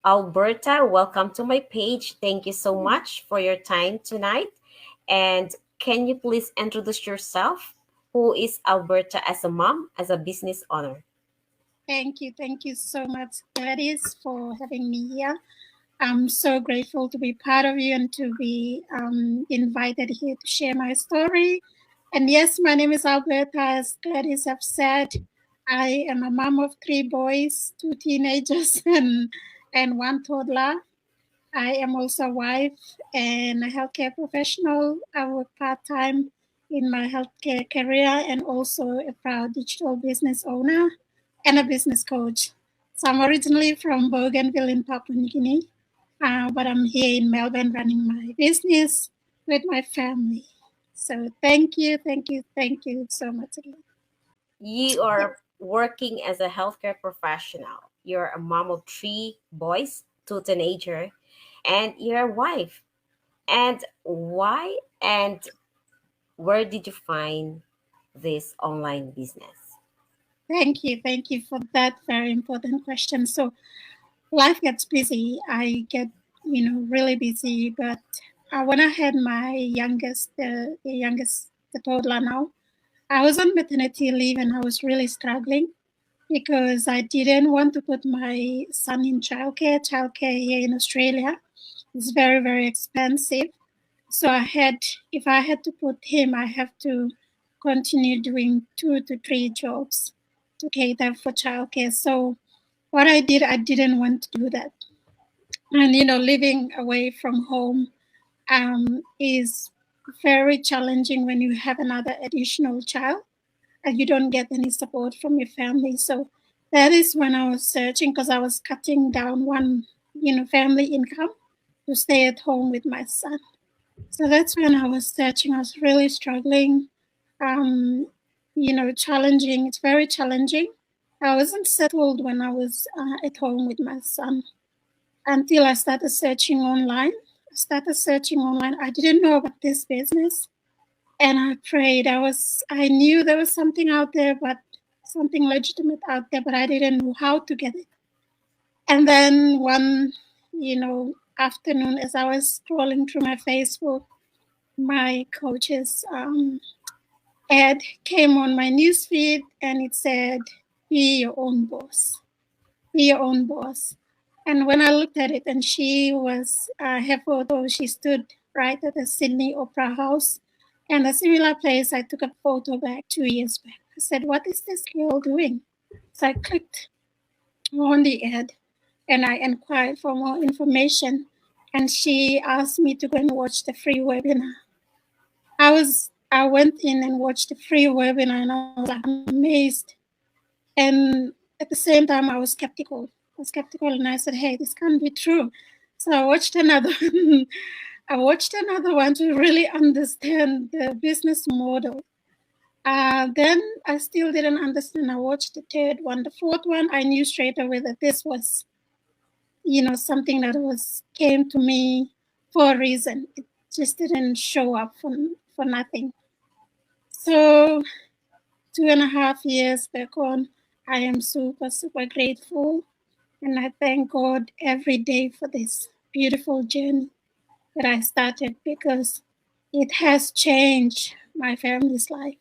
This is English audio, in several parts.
Alberta, welcome to my page. Thank you so much for your time tonight. And can you please introduce yourself? Who is Alberta as a mom, as a business owner? Thank you. Thank you so much, Gladys, for having me here. I'm so grateful to be part of you and to be invited here to share my story. And yes, my name is Alberta. As Gladys have said, I am a mom of three boys, two teenagers, and one toddler. I am also a wife and a healthcare professional. I work part time in my healthcare career and also a proud digital business owner and a business coach. So I'm originally from Bougainville in Papua New Guinea, but I'm here in Melbourne running my business with my family. So thank you so much again. You are working as a healthcare professional. You're a mom of three boys, two teenager, and you're a wife. And why and where did you find this online business? Thank you for that very important question. So life gets busy. I get, really busy. But when I had my youngest, the toddler now, I was on maternity leave and I was really struggling because I didn't want to put my son in childcare. Childcare here in Australia is very, very expensive. So if I had to put him, I have to continue doing 2 to 3 jobs to cater for childcare. So what I didn't want to do that. And living away from home is very challenging when you have another additional child and you don't get any support from your family. So that is when I was searching because I was cutting down one, family income to stay at home with my son. So that's when I was searching. I was really struggling, um, challenging. It's very challenging. I wasn't settled when I was at home with my son until I started searching online. I didn't know about this business, and I prayed. I knew there was something out there, but something legitimate out there, but I didn't know how to get it. And then one, afternoon, as I was scrolling through my Facebook, my coach's ad came on my newsfeed, and it said, "Be your own boss." Be your own boss. And when I looked at it, and she was her photo, she stood right at the Sydney Opera House, and a similar place. I took a photo back 2 years back. I said, "What is this girl doing?" So I clicked on the ad, and I inquired for more information. And she asked me to go and watch the free webinar. I went in and watched the free webinar, and I was like amazed. And at the same time, I was skeptical. And I said, "Hey, this can't be true." So I watched another. I watched another one to really understand the business model. Then I still didn't understand. I watched the third one, the fourth one. I knew straight away that this was, something that was came to me for a reason. It just didn't show up for nothing. So 2.5 years back on, I am super, super grateful. And I thank God every day for this beautiful journey that I started because it has changed my family's life.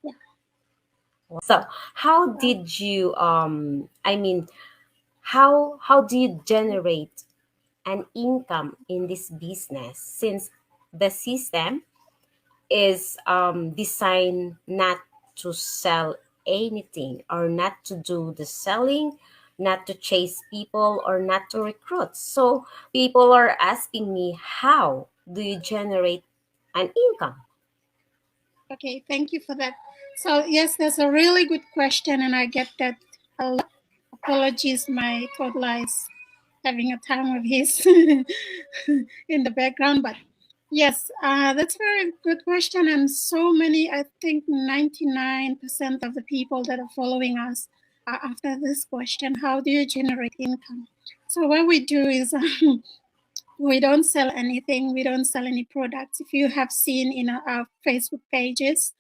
Yeah. So, how did you I mean, how do you generate an income in this business since the system is designed not to sell anything or not to do the selling, not to chase people or not to recruit? So people are asking me, how do you generate an income? Okay, thank you for that. So, yes, that's a really good question, and I get that a lot. Apologies, my toddler is having a time of his in the background, but yes, that's a very good question. And so many, I think 99% of the people that are following us are after this question: how do you generate income? So, what we do is we don't sell anything, we don't sell any products. If you have seen in our Facebook pages,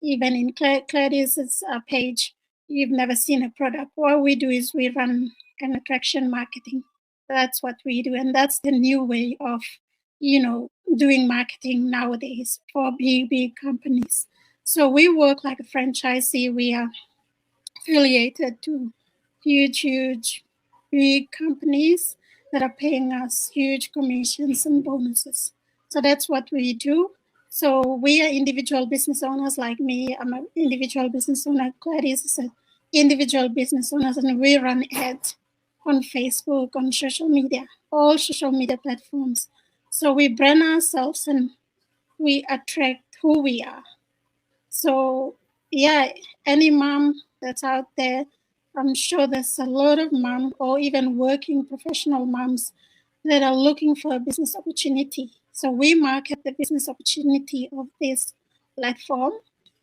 even in Claudius's page, you've never seen a product. What we do is we run and attraction marketing. That's what we do, and that's the new way of, doing marketing nowadays for big companies. So we work like a franchisee. We are affiliated to huge big companies that are paying us huge commissions and bonuses. So that's what we do. So we are individual business owners like me. I'm an individual business owner. Gladys is an individual business owners, and we run ads on Facebook, on social media, all social media platforms. So we brand ourselves and we attract who we are. So, yeah, any mom that's out there, I'm sure there's a lot of mom or even working professional moms that are looking for a business opportunity. So we market the business opportunity of this platform,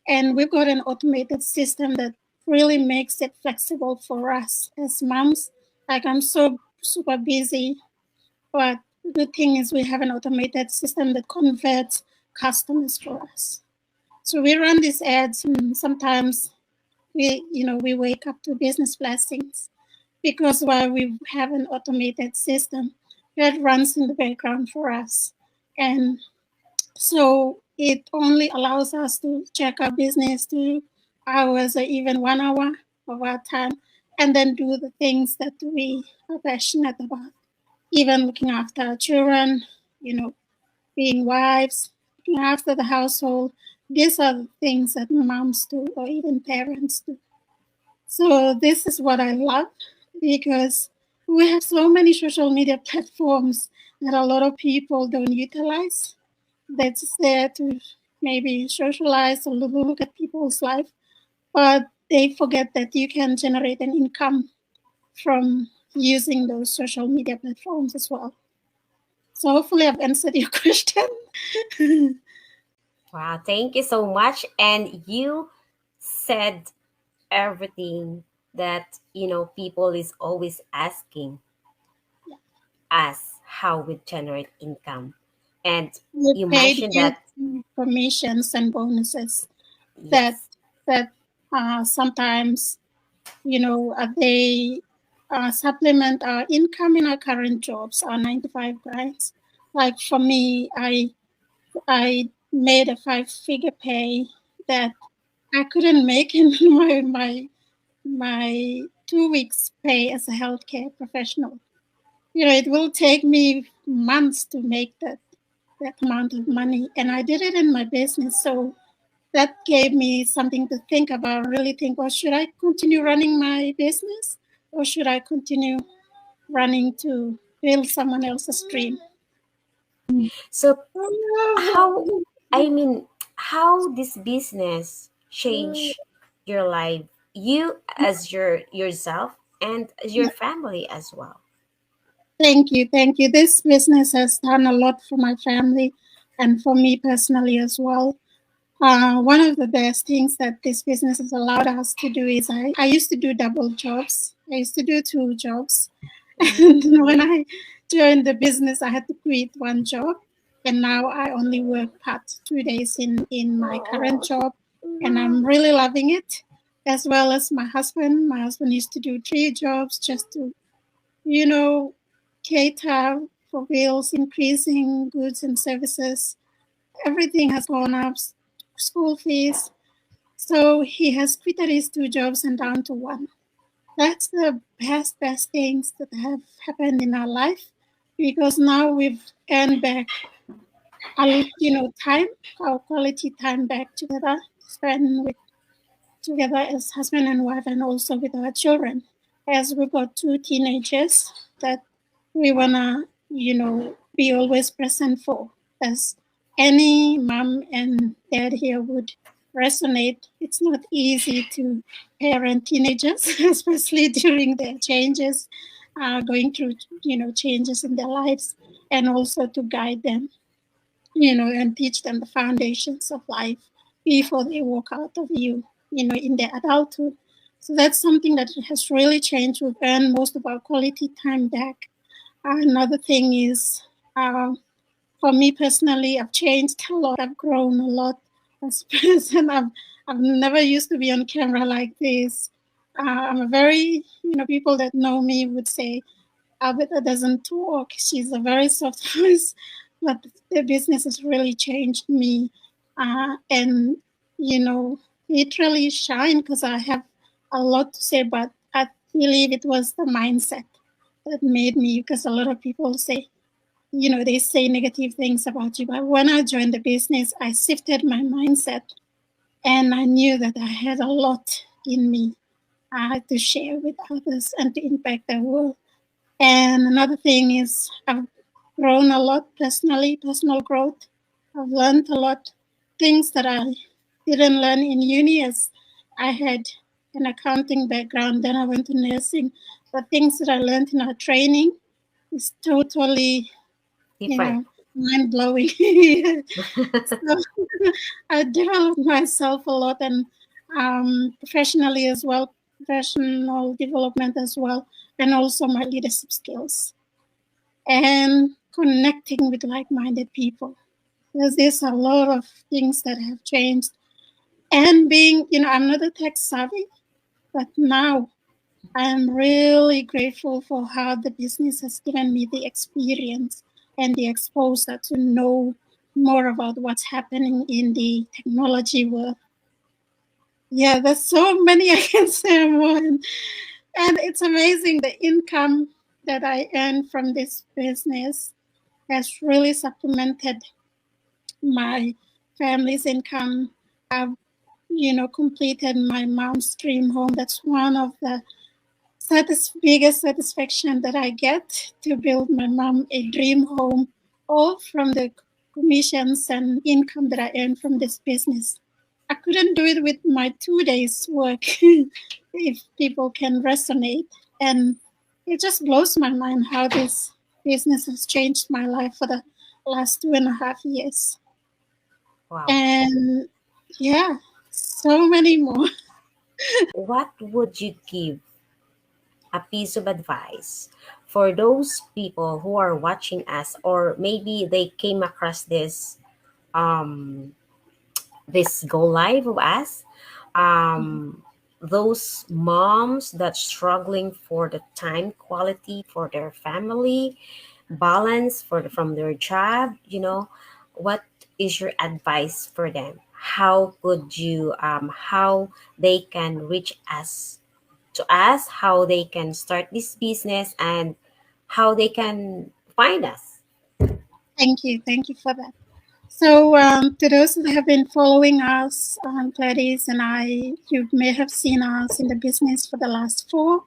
and we've got an automated system that really makes it flexible for us as moms. Like, I'm so super busy, but the good thing is we have an automated system that converts customers for us. So we run these ads, and sometimes we wake up to business blessings because while we have an automated system that runs in the background for us, and so it only allows us to check our business 2 hours or even 1 hour of our time, and then do the things that we are passionate about, even looking after our children, you know, being wives, looking after the household. These are the things that moms do or even parents do. So this is what I love because we have so many social media platforms that a lot of people don't utilize. That's there to maybe socialize or look at people's life, but they forget that you can generate an income from using those social media platforms as well. So hopefully I've answered your question. Wow, thank you so much. And you said everything that, people is always asking us how we generate income. And We you paid mentioned huge that, commissions and bonuses that yes. that sometimes they supplement our income in our current jobs, our 9 to 5 grinds. Like for me, I made a 5-figure pay that I couldn't make in my 2 weeks pay as a healthcare professional. It will take me months to make that amount of money, and I did it in my business. So that gave me something to think about, really think, well, should I continue running my business or should I continue running to build someone else's dream? So how, how this business change your life, you as yourself and as your family as well? Thank you. Thank you. This business has done a lot for my family and for me personally as well. One of the best things that this business has allowed us to do is I used to do double jobs. I used to do 2 jobs. And when I joined the business, I had to quit one job. And now I only work part 2 days in my current job. And I'm really loving it, as well as my husband. My husband used to do 3 jobs just to, you know, cater for bills, increasing goods and services. Everything has gone up, school fees. So he has quitted his 2 jobs and down to one. That's the best things that have happened in our life because now we've earned back our, time, our quality time back together, spend with together as husband and wife, and also with our children. As we've got 2 teenagers that we wanna, be always present for. As any mom and dad here would resonate, it's not easy to parent teenagers, especially during their changes, going through, changes in their lives, and also to guide them, and teach them the foundations of life before they walk out of in their adulthood. So that's something that has really changed. We've earned most of our quality time back. Another thing is, for me personally, I've changed a lot. I've grown a lot as a person. I've never used to be on camera like this. I'm a very, people that know me would say Alberta doesn't talk. She's a very soft voice, but the business has really changed me. And, you know, literally shine because I have a lot to say, but I believe it was the mindset that made me, because a lot of people say, they say negative things about you. But when I joined the business, I shifted my mindset and I knew that I had a lot in me to share with others and to impact the world. And another thing is I've grown a lot personally, personal growth. I've learned a lot things that I didn't learn in uni as I had an accounting background, then I went to nursing. But things that I learned in our training is totally, you Different. know, mind blowing. So I developed myself a lot and professionally as well, professional development as well, and also my leadership skills and connecting with like-minded people. There's a lot of things that have changed. And being, I'm not a tech savvy, but now I'm really grateful for how the business has given me the experience and the exposure to know more about what's happening in the technology world. Yeah, there's so many I can say more. And it's amazing the income that I earn from this business has really supplemented my family's income. I've, completed my mom's dream home. That's one of the biggest satisfaction that I get, to build my mom a dream home, all from the commissions and income that I earn from this business. I couldn't do it with my 2 days work if people can resonate. And it just blows my mind how this business has changed my life for the last 2.5 years. Wow. And yeah, so many more. What would you give a piece of advice for those people who are watching us, or maybe they came across um this go live of us, those moms that struggling for the time quality for their family, balance from their job, what is your advice for them? How could you how they can reach us, to us, how they can start this business, and how they can find us? Thank you. Thank you for that. So, to those that have been following us, Gladys and I, you may have seen us in the business for the last for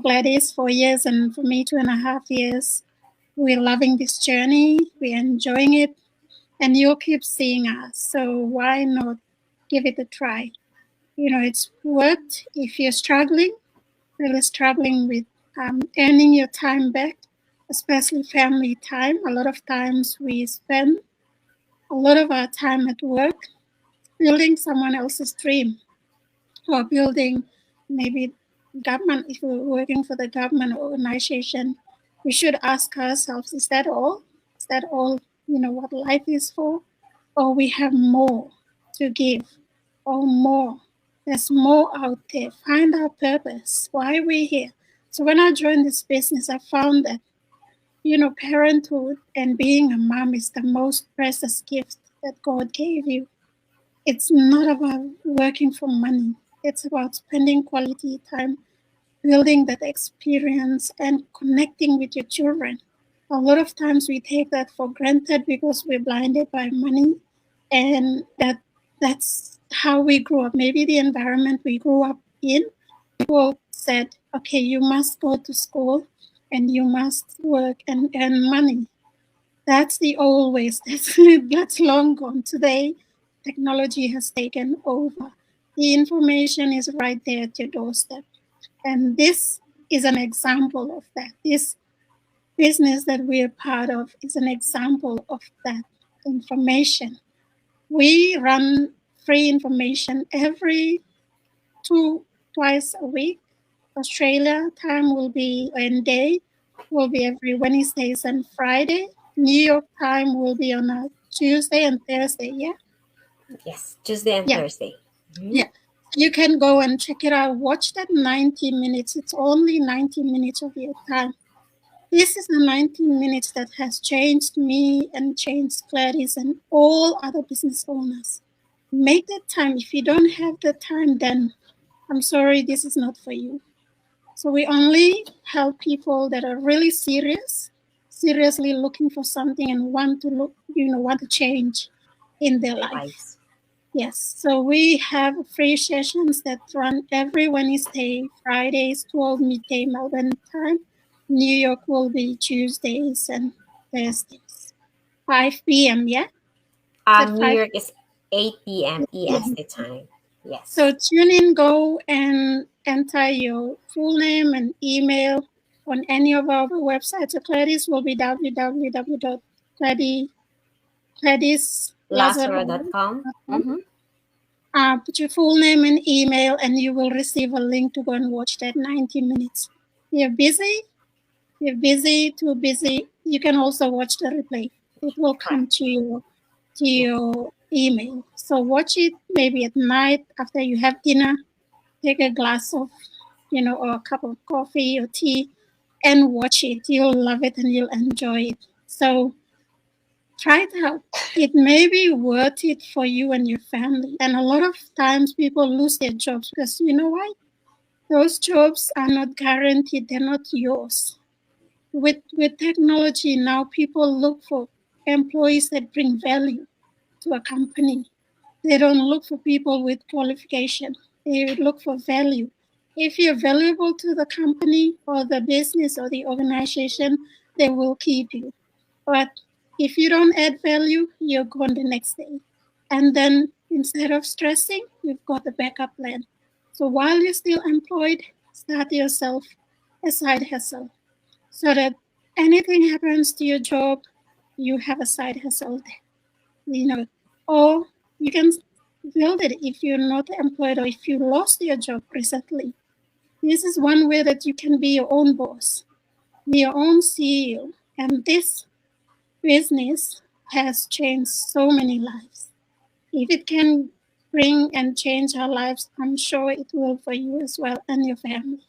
Gladys, 4 years, and for me, 2.5 years. We're loving this journey, we're enjoying it, and you'll keep seeing us. So, why not give it a try? It's worth if you're struggling, really struggling with earning your time back, especially family time. A lot of times we spend a lot of our time at work building someone else's dream, or building maybe government. If we're working for the government organization, we should ask ourselves, is that all? Is that all, what life is for? Or we have more to give, or more? There's more out there. Find our purpose, why we're here. So when I joined this business, I found that, parenthood and being a mom is the most precious gift that God gave you. It's not about working for money. It's about spending quality time, building that experience, and connecting with your children. A lot of times we take that for granted because we're blinded by money, and that's how we grew up. Maybe the environment we grew up in, people said, okay, you must go to school and you must work and earn money. That's the old ways. That's long gone. Today, technology has taken over. The information is right there at your doorstep. And this is an example of that. This business that we're part of is an example of that information. We run free information every twice a week. Australia time will be, and day will be every Wednesdays and Friday. New York time will be on a Tuesday and Thursday. Yeah, Yes, Tuesday and yeah, Thursday. Mhm. yeah. You can go and check it out. Watch that 90 minutes. It's only 90 minutes of your time. This is the 19 minutes that has changed me and changed Gladys and all other business owners. Make that time. If you don't have the time, then I'm sorry, this is not for you. So we only help people that are really serious, seriously looking for something and want to look, want to change in their life. Lives. Yes, so we have free sessions that run every Wednesday, Fridays, 12 midday Melbourne time. New York will be Tuesdays and Thursdays. 5 p.m., yeah? Is it New 5 York is 8 p.m. p.m.? EST time. So Yes. tune in, go and enter your full name and email on any of our websites. So Gladys will be Lazaro.com. www.gladyslazaro.com. Mm-hmm. Put your full name and email, and you will receive a link to go and watch that 90 minutes. You're busy? You're busy, too busy. You can also watch the replay. It will Correct. come to your Yeah. email. So watch it maybe at night after you have dinner. Take a glass of, or a cup of coffee or tea, and watch it. You'll love it and you'll enjoy it. So try it out. It may be worth it for you and your family. And a lot of times people lose their jobs because you know why? Those jobs are not guaranteed, they're not yours. With technology now, people look for employees that bring value to a company. They don't look for people with qualification. They look for value. If you're valuable to the company or the business or the organization, they will keep you. But if you don't add value, you're gone the next day. And then instead of stressing, you've got the backup plan. So while you're still employed, start yourself a side hustle so that anything happens to your job, you have a side hustle, or you can build it if you're not employed or if you lost your job recently. This is one way that you can be your own boss, be your own CEO. And this business has changed so many lives. If it can bring and change our lives, I'm sure it will for you as well and your family.